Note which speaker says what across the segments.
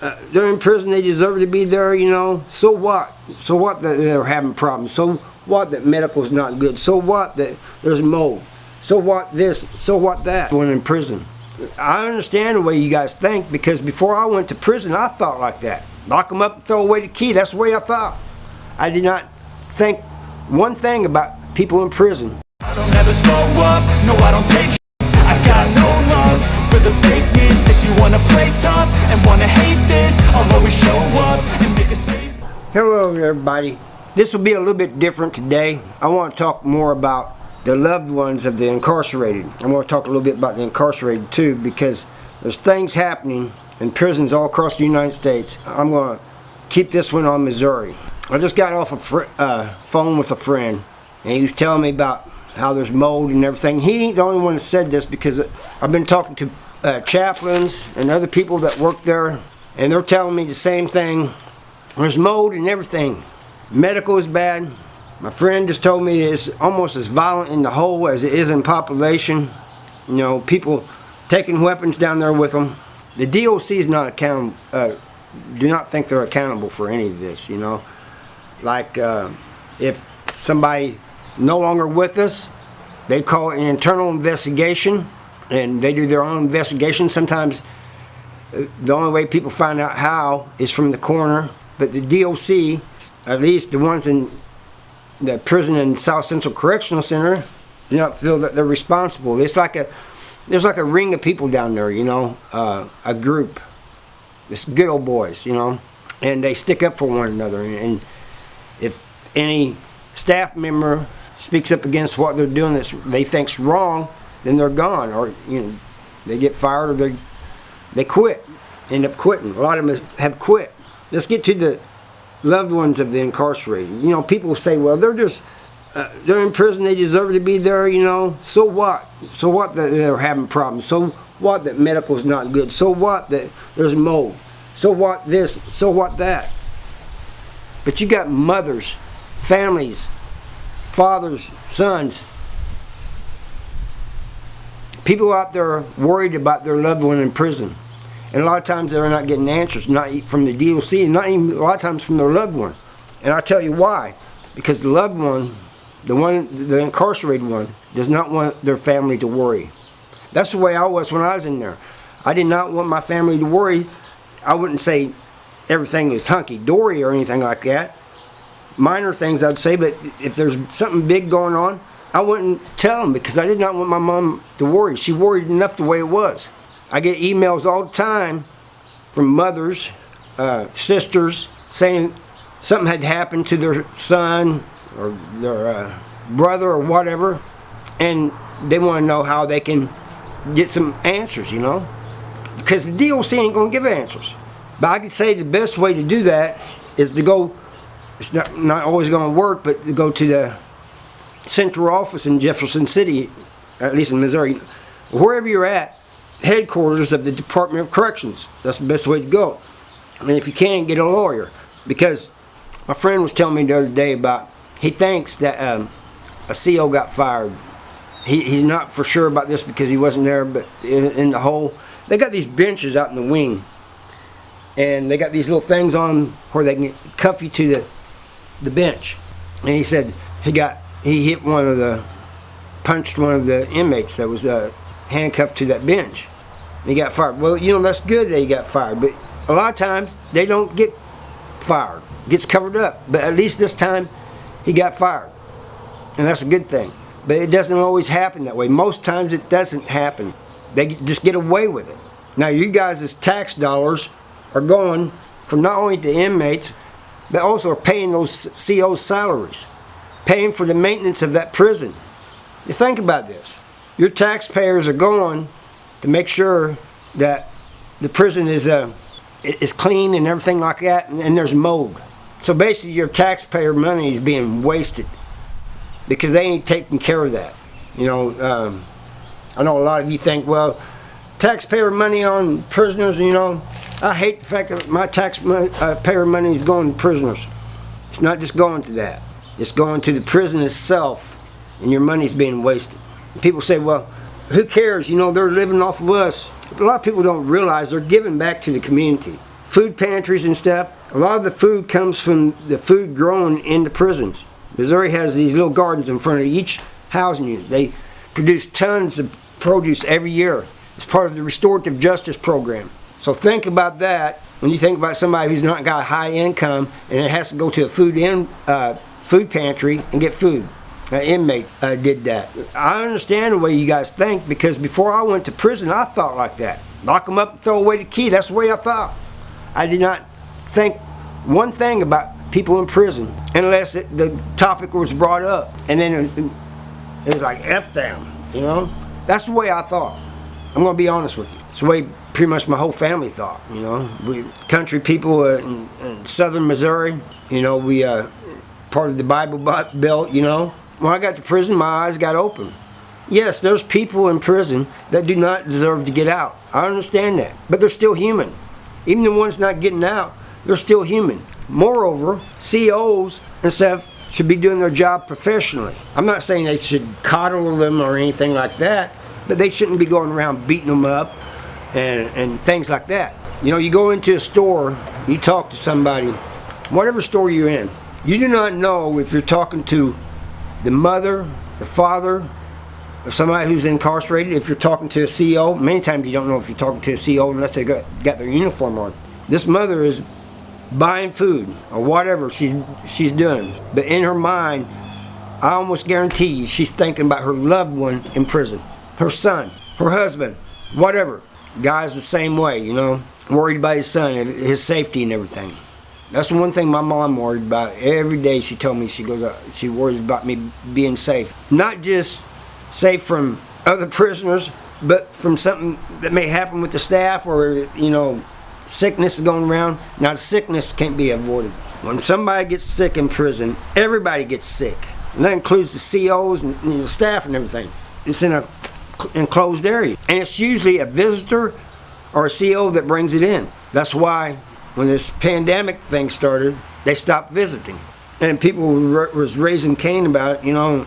Speaker 1: they're in prison, they deserve to be there, you know. So what? So what that they're having problems? So what that medical's not good? So what that there's mold? So what this? So what that? When in prison. I understand the way you guys think, because before I went to prison, I thought like that. Lock them up and throw away the key. That's the way I thought. I did not think one thing about people in prison.
Speaker 2: I don't ever slow up, no I don't take I've got no love for the fakeness. If you wanna play tough and wanna hate this, I'll always show up and make a statement.
Speaker 1: Hello everybody. This will be a little bit different today. I want to talk more about the loved ones of the incarcerated. I want to talk a little bit about the incarcerated too, because there's things happening in prisons all across the United States. I'm going to keep this one on Missouri. I just got off a phone with a friend, and he was telling me about how there's mold and everything. He ain't the only one that said this, because I've been talking to chaplains and other people that work there, and they're telling me the same thing. There's mold and everything. Medical is bad. My friend just told me it's almost as violent in the hole as it is in population. You know, people taking weapons down there with them. The DOC is not accountable. Do not think they're accountable for any of this. You know, like if somebody no longer with us, they call it an internal investigation, and they do their own investigation. Sometimes the only way people find out how is from the coroner. But the DOC, at least the ones in the prison in South Central Correctional Center, do not feel that they're responsible. There's like a ring of people down there, you know, a group. It's good old boys, you know, and they stick up for one another. And if any staff member speaks up against what they're doing that they think's wrong, then they're gone, or you know, they get fired, or they quit, end up quitting. A lot of them have quit. Let's get to the loved ones of the incarcerated. You know, people say, well, they're in prison, they deserve to be there, you know. So what? So what that they're having problems? So what that medical's not good? So what that there's mold? So what this? So what that? But you got mothers, families, fathers, sons, people out there worried about their loved one in prison. And a lot of times they're not getting answers, not from the DOC, and not even a lot of times from their loved one. And I'll tell you why. Because the loved one, the incarcerated one, does not want their family to worry. That's the way I was when I was in there. I did not want my family to worry. I wouldn't say everything is hunky-dory or anything like that. Minor things I'd say, but if there's something big going on, I wouldn't tell them, because I did not want my mom to worry. She worried enough the way it was. I get emails all the time from mothers, sisters, saying something had happened to their son or their brother or whatever, and they want to know how they can get some answers, you know, because the DOC ain't going to give answers. But I could say the best way to do that is to go, it's not always going to work, but to go to the central office in Jefferson City, at least in Missouri, wherever you're at, headquarters of the Department of Corrections. That's the best way to go. I mean, if you can, get a lawyer. Because my friend was telling me the other day about, he thinks that a CO got fired. He's not for sure about this because he wasn't there, but in the hole, they got these benches out in the wing, and they got these little things on where they can cuff you to the bench. And he said he punched one of the inmates that was handcuffed to that bench. He got fired. Well, you know, that's good that he got fired, but a lot of times they don't get fired. It gets covered up. But at least this time he got fired, and that's a good thing. But it doesn't always happen that way. Most times it doesn't happen. They just get away with it. Now you guys' tax dollars are going from not only the inmates, but also are paying those CO's salaries, paying for the maintenance of that prison. You think about this. Your taxpayers are going to make sure that the prison is clean and everything like that, and there's mold. So basically your taxpayer money is being wasted because they ain't taking care of that. You know, I know a lot of you think, well, taxpayer money on prisoners, you know, I hate the fact that my taxpayer money is going to prisoners. It's not just going to that. It's going to the prison itself, and your money's being wasted. And people say, well, who cares? You know, they're living off of us. But a lot of people don't realize they're giving back to the community. food pantries and stuff, a lot of the food comes from the food grown in the prisons. Missouri has these little gardens in front of each housing unit. They produce tons of produce every year. It's part of the restorative justice program. So think about that when you think about somebody who's not got a high income and it has to go to a food pantry and get food. An inmate did that. I understand the way you guys think, because before I went to prison, I thought like that. Lock them up and throw away the key. That's the way I thought. I did not think one thing about people in prison unless the topic was brought up. And then it was like, F them, you know? That's the way I thought. I'm going to be honest with you. It's the way pretty much my whole family thought, you know? We country people in southern Missouri, you know, we part of the Bible Belt, you know? When I got to prison, my eyes got open. Yes, there's people in prison that do not deserve to get out. I understand that. But they're still human. Even the ones not getting out, they're still human. Moreover, COs and stuff should be doing their job professionally. I'm not saying they should coddle them or anything like that, but they shouldn't be going around beating them up and things like that. You know, you go into a store, you talk to somebody, whatever store you're in, you do not know if you're talking to the mother, the father, or somebody who's incarcerated. If you're talking to a CO, many times you don't know if you're talking to a CO unless they got their uniform on. This mother is buying food or whatever she's doing, but in her mind, I almost guarantee you she's thinking about her loved one in prison, her son, her husband, whatever. Guy's the same way, you know, worried about his son, his safety and everything. That's the one thing my mom worried about every day. She told me, she worries about me being safe. Not just safe from other prisoners, but from something that may happen with the staff, or, you know, sickness is going around. Now, sickness can't be avoided. When somebody gets sick in prison, everybody gets sick. And that includes the COs and, you know, staff and everything. It's in a enclosed area. And it's usually a visitor or a CO that brings it in. That's why when this pandemic thing started, they stopped visiting. And people was raising Cain about it, you know.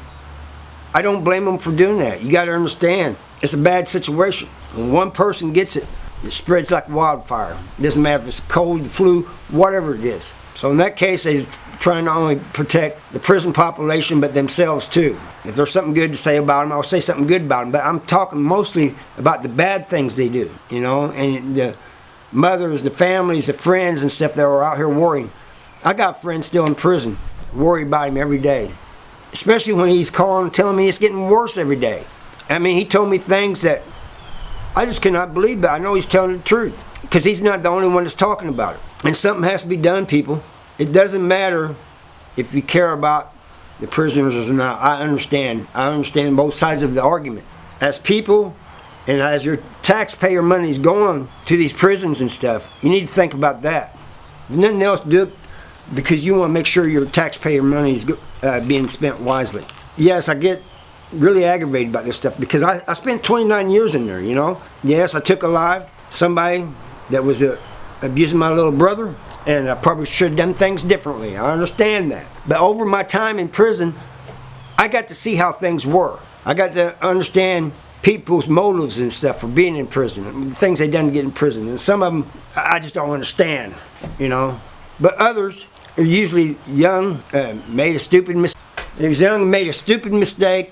Speaker 1: I don't blame them for doing that. You got to understand, it's a bad situation. When one person gets it, it spreads like wildfire. It doesn't matter if it's cold, the flu, whatever it is. So in that case, they're trying to not only protect the prison population, but themselves too. If there's something good to say about them, I'll say something good about them. But I'm talking mostly about the bad things they do, you know, and the mothers, the families, the friends and stuff that are out here worrying. I got friends still in prison, worried about him every day. Especially when he's calling and telling me it's getting worse every day. I mean, he told me things that I just cannot believe, but I know he's telling the truth. Because he's not the only one that's talking about it. And something has to be done, people. It doesn't matter if you care about the prisoners or not. I understand. I understand both sides of the argument. As people, and as your taxpayer money is going to these prisons and stuff, you need to think about that. If nothing else, do it because you want to make sure your taxpayer money is being spent wisely. Yes, I get really aggravated about this stuff because I spent 29 years in there, you know. Yes, I took alive somebody that was abusing my little brother, and I probably should have done things differently. I understand that. But over my time in prison, I got to see how things were. I got to understand people's motives and stuff for being in prison, the things they done to get in prison. And some of them, I just don't understand, you know. But others are usually young, made a stupid mistake. They was young, made a stupid mistake,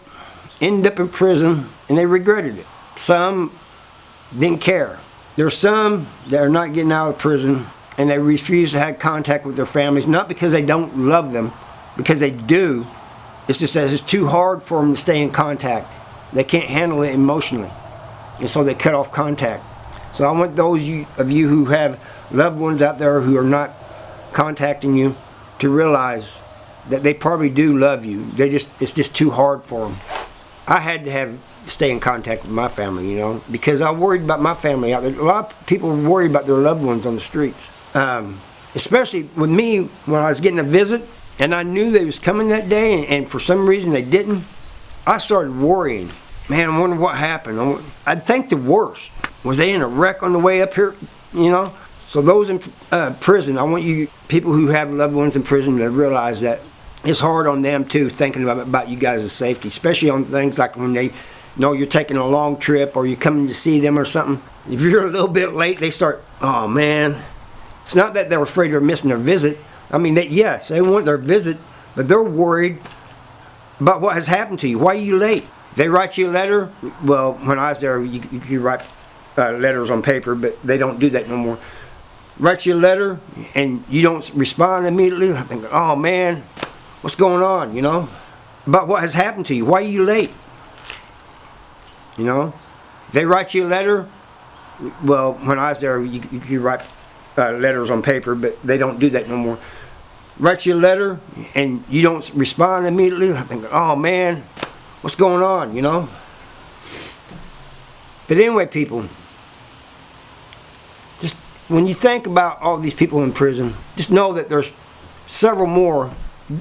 Speaker 1: ended up in prison, and they regretted it. Some didn't care. There's some that are not getting out of prison, and they refuse to have contact with their families, not because they don't love them, because they do. It's just that it's too hard for them to stay in contact. They can't handle it emotionally, and so they cut off contact. So I want those of you who have loved ones out there who are not contacting you to realize that they probably do love you. It's just too hard for them. I had to stay in contact with my family, you know, because I worried about my family out there. A lot of people worry about their loved ones on the streets. Especially with me, when I was getting a visit and I knew they was coming that day, and for some reason they didn't, I started worrying. Man, I wonder what happened. I'd think the worst. Was they in a wreck on the way up here, you know? So those in prison, I want you people who have loved ones in prison to realize that it's hard on them too, thinking about you guys' safety, especially on things like when they know you're taking a long trip or you're coming to see them or something. If you're a little bit late, they start, oh man, It's not that they're afraid they're missing their visit. I mean, yes, they want their visit, but they're worried about what has happened to you. Why are you late? They write you a letter. Well, when I was there, you could write letters on paper, but they don't do that no more. Write you a letter, and you don't respond immediately. I think, oh man, what's going on, you know? About what has happened to you. Why are you late? You know? They write you a letter. Well, when I was there, you could write letters on paper, but they don't do that no more. Write you a letter, and you don't respond immediately. I think, oh man, what's going on, you know? But anyway, people, just when you think about all these people in prison, just know that there's several more.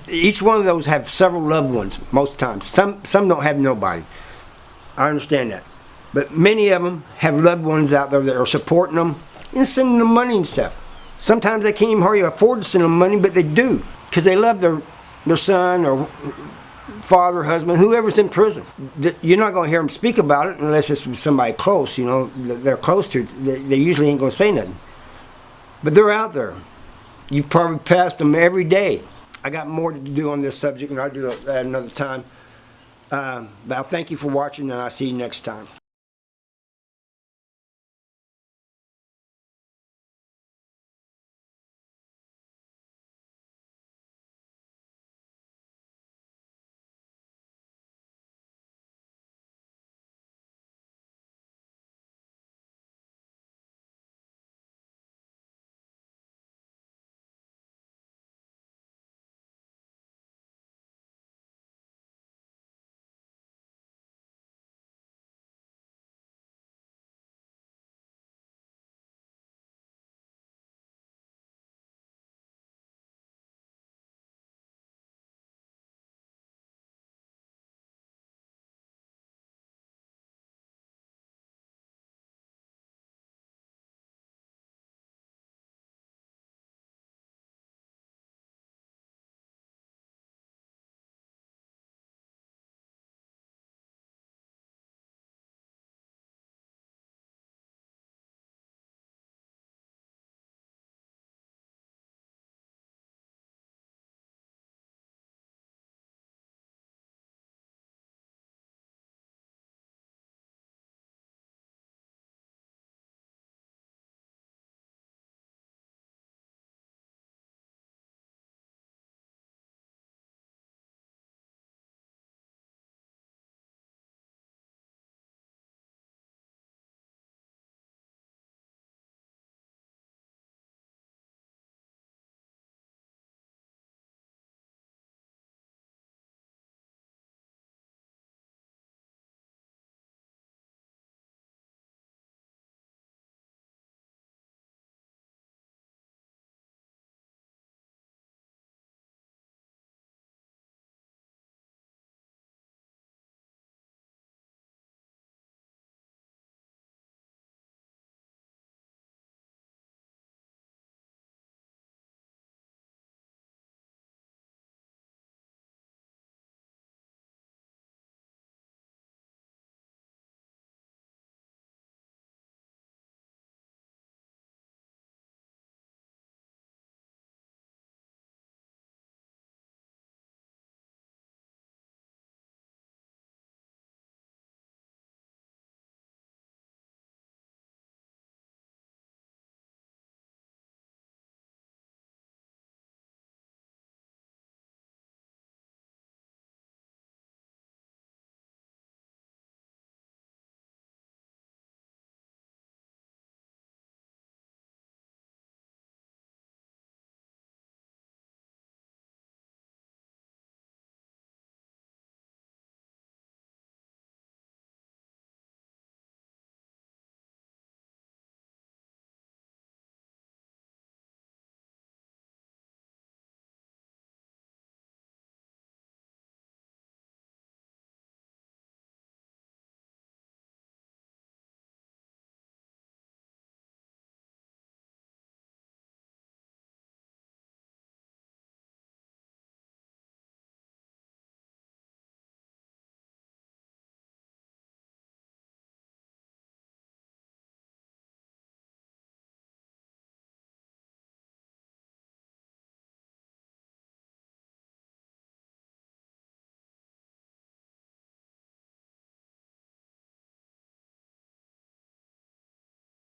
Speaker 1: Each one of those have several loved ones most times. Some don't have nobody. I understand that. But many of them have loved ones out there that are supporting them and sending them money and stuff. Sometimes they can't even hardly afford to send them money, but they do because they love their son or father, husband, whoever's in prison. You're not going to hear them speak about it unless it's with somebody close, you know, they're close to. They usually ain't going to say nothing. But they're out there. You've probably passed them every day. I got more to do on this subject, and I'll do that another time. But I'll thank you for watching, and I'll see you next time.